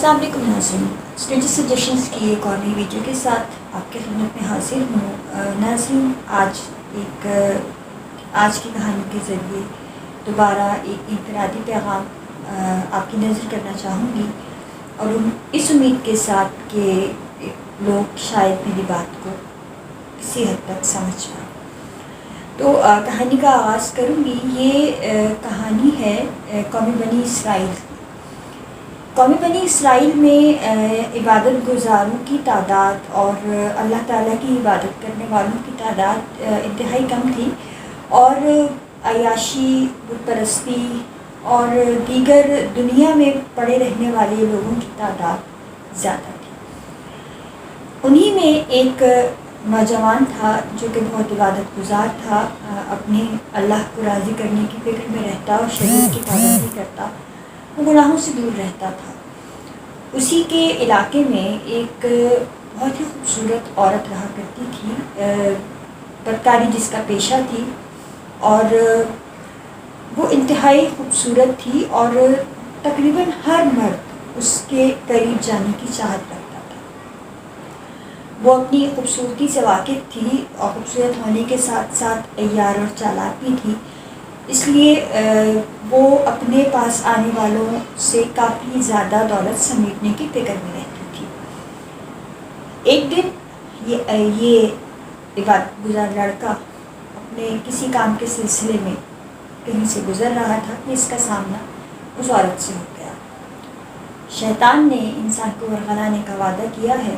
السلام علیکم ناظرین، اسٹریٹجی سجیشنز کی ایک اور نئی ویڈیو کے ساتھ آپ کی خدمت میں حاضر ہوں۔ ناظرین، آج کی کہانی کے ذریعے دوبارہ ایک انفرادی پیغام آپ کی نظر کرنا چاہوں گی، اور اس امید کے ساتھ کہ لوگ شاید میری بات کو کسی حد تک سمجھ پائیں۔ تو کہانی کا آغاز کروں گی۔ یہ کہانی ہے قوم بنی اسرائیل کی۔ قوم بنی اسرائیل میں عبادت گزاروں کی تعداد اور اللہ تعالیٰ کی عبادت کرنے والوں کی تعداد انتہائی کم تھی، اور عیاشی، بت پرستی اور دیگر دنیا میں پڑے رہنے والے لوگوں کی تعداد زیادہ تھی۔ انہی میں ایک نوجوان تھا جو کہ بہت عبادت گزار تھا، اپنے اللہ کو راضی کرنے کی فکر میں رہتا اور شریعت کی پابندی کرتا، وہ گناہوں سے دور رہتا تھا۔ اسی کے علاقے میں ایک بہت ہی خوبصورت عورت رہا کرتی تھی، بدکاری جس کا پیشہ تھی، اور وہ انتہائی خوبصورت تھی، اور تقریباً ہر مرد اس کے قریب جانے کی چاہت رکھتا تھا۔ وہ اپنی خوبصورتی سے واقف تھی، اور خوبصورت ہونے کے ساتھ ساتھ عیار اور چالاک بھی تھی، اس لیے وہ اپنے پاس آنے والوں سے کافی زیادہ دولت سمیٹنے کی فکر میں رہتی تھی۔ ایک دن یہ عبادت گزار لڑکا اپنے کسی کام کے سلسلے میں کہیں سے گزر رہا تھا کہ اس کا سامنا اس عورت سے ہو گیا۔ شیطان نے انسان کو ورغلانے کا وعدہ کیا ہے۔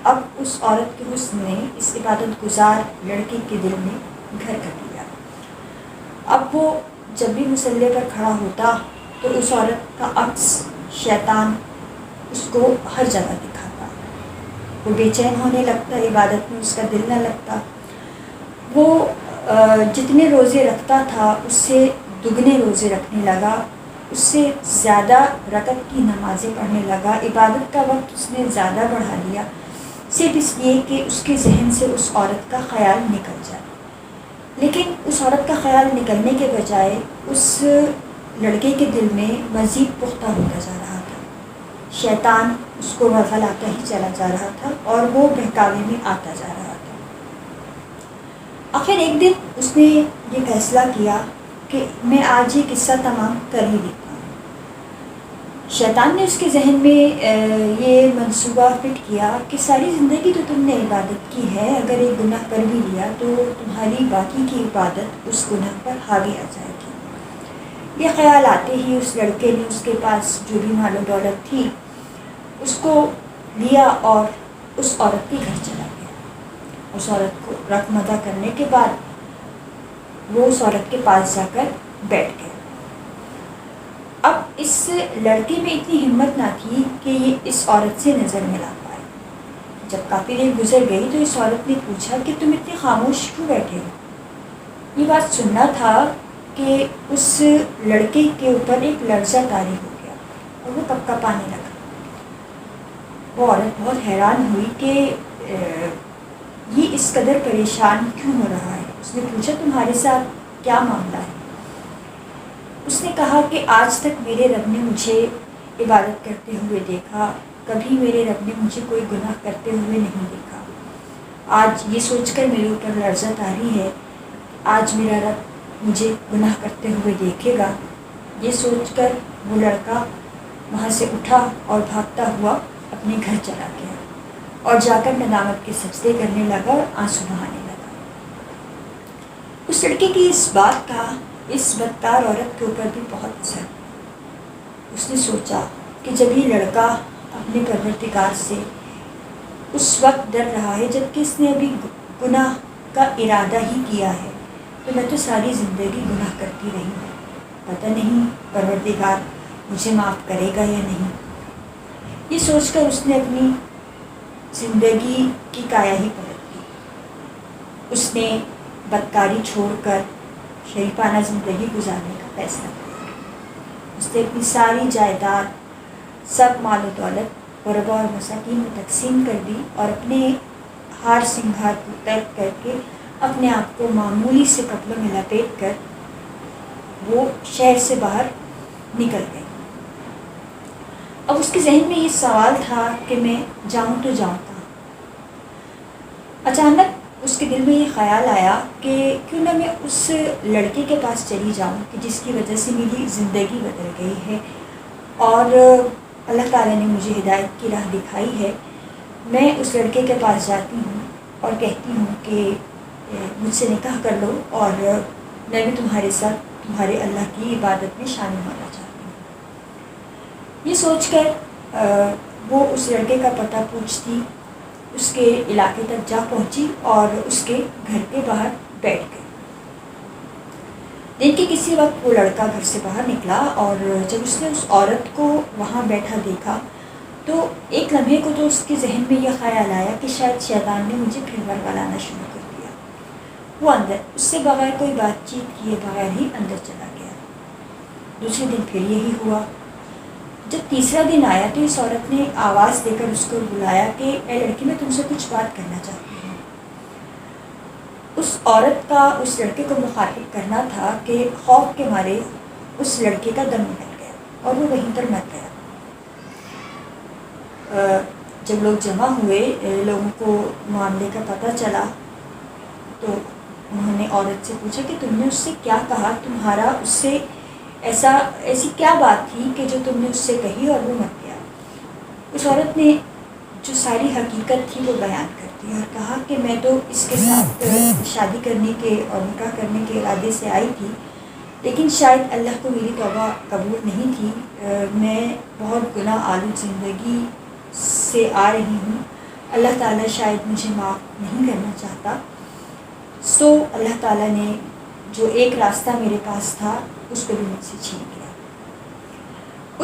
اب اس عورت کے حسن نے اس عبادت گزار لڑکے کے دل میں گھر کر لیا۔ اب وہ جب بھی مصلی پر کھڑا ہوتا تو اس عورت کا عکس شیطان اس کو ہر جگہ دکھاتا۔ وہ بے چین ہونے لگتا، عبادت میں اس کا دل نہ لگتا۔ وہ جتنے روزے رکھتا تھا اس سے دگنے روزے رکھنے لگا، اس سے زیادہ رکعت کی نمازیں پڑھنے لگا، عبادت کا وقت اس نے زیادہ بڑھا لیا، صرف اس لیے کہ اس کے ذہن سے اس عورت کا خیال نکل جائے۔ لیکن اس عورت کا خیال نکلنے کے بجائے اس لڑکے کے دل میں مزید پختہ ہوتا جا رہا تھا۔ شیطان اس کو ورغلاتا ہی چلا جا رہا تھا، اور وہ بہکاوے میں آتا جا رہا تھا۔ آخر ایک دن اس نے یہ فیصلہ کیا کہ میں آج یہ قصہ تمام کر ہی دیتا ہوں۔ شیطان نے اس کے ذہن میں یہ منصوبہ فٹ کیا کہ ساری زندگی تو تم نے عبادت کی ہے، اگر ایک گناہ کر بھی لیا تو تمہاری باقی کی عبادت اس گناہ پر حاوی آ جائے گی۔ یہ خیال آتے ہی اس لڑکے نے اس کے پاس جو بھی مال و دولت تھی اس کو لیا اور اس عورت کے گھر چلا گیا۔ اس عورت کو رقم ادا کرنے کے بعد وہ اس عورت کے پاس جا کر بیٹھ گیا۔ اب اس لڑکے میں اتنی ہمت نہ تھی کہ یہ اس عورت سے نظر ملا پائے۔ جب کافی دیر گزر گئی تو اس عورت نے پوچھا کہ تم اتنے خاموش کیوں بیٹھے ہو؟ یہ بات سننا تھا کہ اس لڑکے کے اوپر ایک لرزہ طاری ہو گیا اور وہ کپ کپانے لگا۔ وہ عورت بہت حیران ہوئی کہ یہ اس قدر پریشان کیوں ہو رہا ہے۔ اس نے پوچھا تمہارے ساتھ کیا معاملہ ہے؟ اس نے کہا کہ آج تک میرے رب نے مجھے عبادت کرتے ہوئے دیکھا، کبھی میرے رب نے مجھے کوئی گناہ کرتے ہوئے نہیں دیکھا۔ آج یہ سوچ کر میرے اوپر لرزہ طاری ہے، آج میرا رب مجھے گناہ کرتے ہوئے دیکھے گا۔ یہ سوچ کر وہ لڑکا وہاں سے اٹھا اور بھاگتا ہوا اپنے گھر چلا گیا، اور جا کر ندامت کے سجدے کرنے لگا اور آنسو بہانے لگا۔ اس لڑکے کی اس بات کا اس بدکار عورت کے اوپر بھی بہت اثر۔ اس نے سوچا کہ جب یہ لڑکا اپنے پروردگار سے اس وقت ڈر رہا ہے جب کہ اس نے ابھی گناہ کا ارادہ ہی کیا ہے، تو میں تو ساری زندگی گناہ کرتی رہی ہوں، پتہ نہیں پروردگار مجھے معاف کرے گا یا نہیں۔ یہ سوچ کر اس نے اپنی زندگی کی کایا ہی پلٹ دی۔ اس نے بدکاری چھوڑ کر شریفانہ زندگی گزارنے کا فیصلہ کیا۔ اس نے اپنی ساری جائیداد، سب مال و دولت غربا اور مساکین میں تقسیم کر دی، اور اپنے ہار سنگھار کو ترک کر کے اپنے آپ کو معمولی سے کپڑوں میں لپیٹ کر وہ شہر سے باہر نکل گئی۔ اب اس کے ذہن میں یہ سوال تھا کہ میں جاؤں تو جاؤں کہاں۔ اچانک اس کے دل میں یہ خیال آیا کہ کیوں نہ میں اس لڑکے کے پاس چلی جاؤں کہ جس کی وجہ سے میری زندگی بدل گئی ہے، اور اللہ تعالیٰ نے مجھے ہدایت کی راہ دکھائی ہے۔ میں اس لڑکے کے پاس جاتی ہوں اور کہتی ہوں کہ مجھ سے نکاح کر لو، اور میں بھی تمہارے ساتھ تمہارے اللہ کی عبادت میں شامل ہونا چاہتی ہوں۔ یہ سوچ کر وہ اس لڑکے کا پتہ پوچھتی، اس کے علاقے تک جا پہنچی اور اس کے گھر کے باہر بیٹھ گئی۔ دن کے کسی وقت وہ لڑکا گھر سے باہر نکلا، اور جب اس نے اس عورت کو وہاں بیٹھا دیکھا تو ایک لمحے کو تو اس کے ذہن میں یہ خیال آیا کہ شاید شیطان نے مجھے پھر ورگلانا شروع کر دیا۔ وہ اندر اس سے بغیر کوئی بات چیت کیے بغیر ہی اندر چلا گیا۔ دوسرے دن پھر یہی ہوا۔ جب تیسرا دن آیا تو اس عورت نے آواز دے کر اس کو بلایا کہ اے لڑکی، میں تم سے کچھ بات کرنا چاہتی ہوں۔ اس عورت کا اس لڑکے کو مخاطب کرنا تھا کہ خوف کے مارے اس لڑکے کا دم نکل گیا اور وہ وہیں پر مر گیا۔ جب لوگ جمع ہوئے، لوگوں کو معاملے کا پتہ چلا تو انہوں نے عورت سے پوچھا کہ تم نے اس سے کیا کہا، تمہارا اس سے ایسی کیا بات تھی کہ جو تم نے اس سے کہی اور وہ مر گیا۔ اس عورت نے جو ساری حقیقت تھی وہ بیان کر دی اور کہا کہ میں تو اس کے ساتھ شادی کرنے کے اور نکاح کرنے کے ارادے سے آئی تھی، لیکن شاید اللہ کو میری توبہ قبول نہیں تھی۔ میں بہت گناہ آلود زندگی سے آ رہی ہوں، اللہ تعالیٰ شاید مجھے معاف نہیں کرنا چاہتا۔ سو اللہ تعالیٰ نے جو ایک راستہ میرے پاس تھا اس کو بھی مجھ سے چھین لیا۔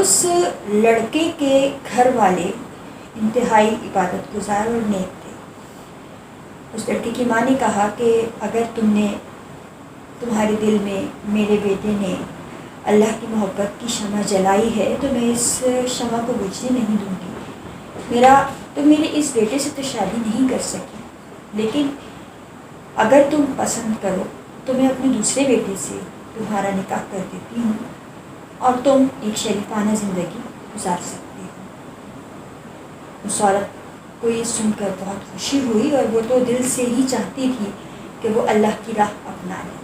اس لڑکے کے گھر والے انتہائی عبادت گزار اور نیک تھے۔ اس لڑکی کی ماں نے کہا کہ اگر تمہارے دل میں میرے بیٹے نے اللہ کی محبت کی شمع جلائی ہے تو میں اس شمع کو بجھنے نہیں دوں گی۔ تم میرے اس بیٹے سے تو شادی نہیں کر سکی، لیکن اگر تم پسند کرو تو میں اپنے دوسرے بیٹے سے تمہارا نکاح کر دیتی ہوں اور تم ایک شریفانہ زندگی گزار سکتی ہو۔ اس عورت کو یہ سن کر بہت خوشی ہوئی، اور وہ تو دل سے ہی چاہتی تھی کہ وہ اللہ کی راہ اپنا لے۔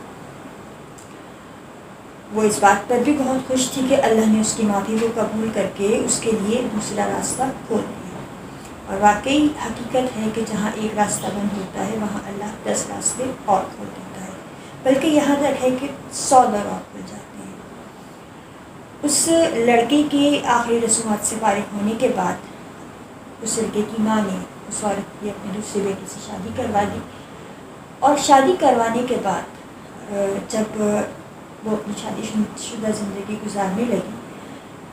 وہ اس بات پر بھی بہت خوش تھی کہ اللہ نے اس کی معافی کو قبول کر کے اس کے لیے دوسرا راستہ کھول دیا۔ اور واقعی حقیقت ہے کہ جہاں ایک راستہ بند ہوتا ہے وہاں اللہ 10 راستے اور کھول دیتا ہے، بلکہ یہاں تک ہے کہ 100 در اور کھل جاتے ہیں۔ اس لڑکے کے آخری رسومات سے فارغ ہونے کے بعد اس لڑکے کی ماں نے اس عورت کی اپنے دوسرے بیٹے سے شادی کروا دی، اور شادی کروانے کے بعد جب وہ اپنی شادی شدہ زندگی گزارنے لگی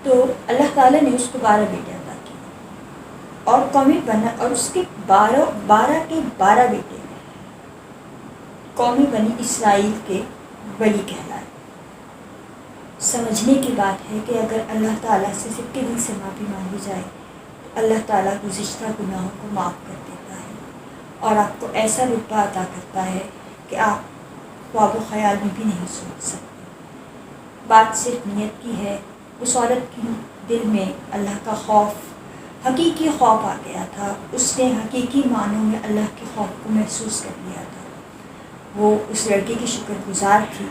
تو اللہ تعالیٰ نے اس کو 12 بیٹے عطا کیے، اور قومی بنا، اور اس کے 12 کے 12 بیٹے قومی بنی اسرائیل کے ولی کہلائے۔ سمجھنے کی بات ہے کہ اگر اللہ تعالیٰ سے صدقے دل سے معافی مانگی جائے تو اللہ تعالیٰ گزشتہ گناہوں کو معاف کر دیتا ہے اور آپ کو ایسا رتبہ عطا کرتا ہے کہ آپ خواب و خیال میں بھی نہیں سوچ سکتے۔ بات صرف نیت کی ہے۔ اس عورت کی دل میں اللہ کا خوف، حقیقی خوف آ گیا تھا۔ اس نے حقیقی معنوں میں اللہ کے خوف کو محسوس کر لیا تھا۔ وہ اس لڑکے کی شکر گزار تھی،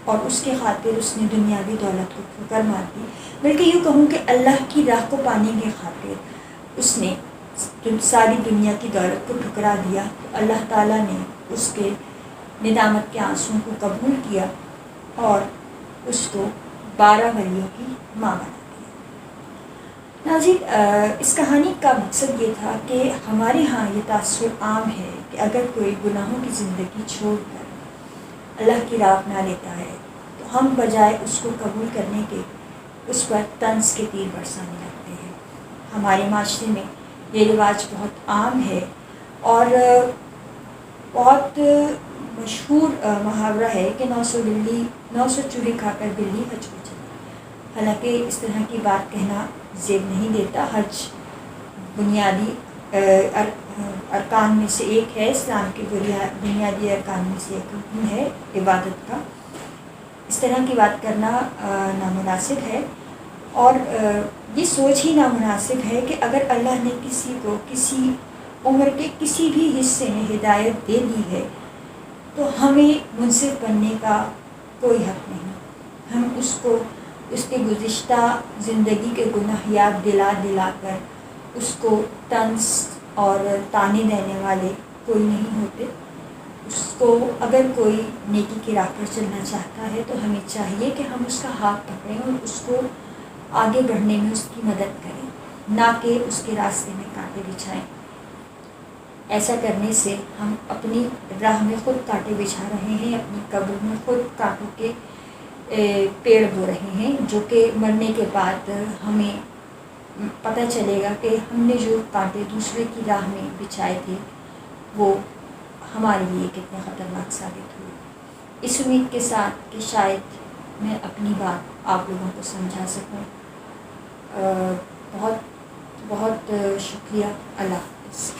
اور اس کے خاطر اس نے دنیاوی دولت کو ٹھوکر مار دی، بلکہ یوں کہوں کہ اللہ کی راہ کو پانے کی خاطر اس نے ساری دنیا کی دولت کو ٹھکرا دیا۔ تو اللہ تعالیٰ نے اس کے ندامت کے آنسوؤں کو قبول کیا اور اس کو 12 ولیوں کی ماں بنا دیا۔ ناظرین، اس کہانی کا مقصد یہ تھا کہ ہمارے ہاں یہ تاثر عام ہے کہ اگر کوئی گناہوں کی زندگی چھوڑ کر اللہ کی راہ اپنا لیتا ہے تو ہم بجائے اس کو قبول کرنے کے اس پر طنز کے تیر برسانے لگتے ہیں۔ ہمارے معاشرے میں یہ رواج بہت عام ہے، اور بہت مشہور محاورہ ہے کہ 900 چوہے کھا کر بلی حج کو چلی۔ حالانکہ اس طرح کی بات کہنا زیب نہیں دیتا۔ حج بنیادی ارکان میں سے ایک ہے، اسلام کے بنیادی ارکان میں سے ایک رکن ہے عبادت کا۔ اس طرح کی بات کرنا نامناسب ہے۔ اور یہ سوچ ہی نامناسب ہے کہ اگر اللہ نے کسی کو کسی عمر کے کسی بھی حصے میں ہدایت دے دی ہے تو ہمیں منصف بننے کا کوئی حق نہیں. ہم اس کو اس کے گزشتہ زندگی کے گناہ یاد دلا دلا کر اس کو طنز اور تانے دینے والے کوئی نہیں ہوتے. اس کو اگر کوئی نیکی کی راہ پر چلنا چاہتا ہے تو ہمیں چاہیے کہ ہم اس کا ہاتھ پکڑیں اور اس کو آگے بڑھنے میں اس کی مدد کریں، نہ کہ اس کے راستے میں کانٹے بچھائیں. ایسا کرنے سے ہم اپنی راہ میں خود کانٹے بچھا رہے ہیں، اپنی قبر میں خود کانٹوں کے پیڑ بو رہے ہیں، جو کہ مرنے کے بعد ہمیں پتہ چلے گا کہ ہم نے جو کانٹے دوسرے کی راہ میں بچھائے تھے وہ ہمارے لیے کتنے خطرناک ثابت ہوئے. اس امید کے ساتھ کہ شاید میں اپنی بات آپ لوگوں کو سمجھا سکوں. بہت بہت شکریہ. اللہ حافظ.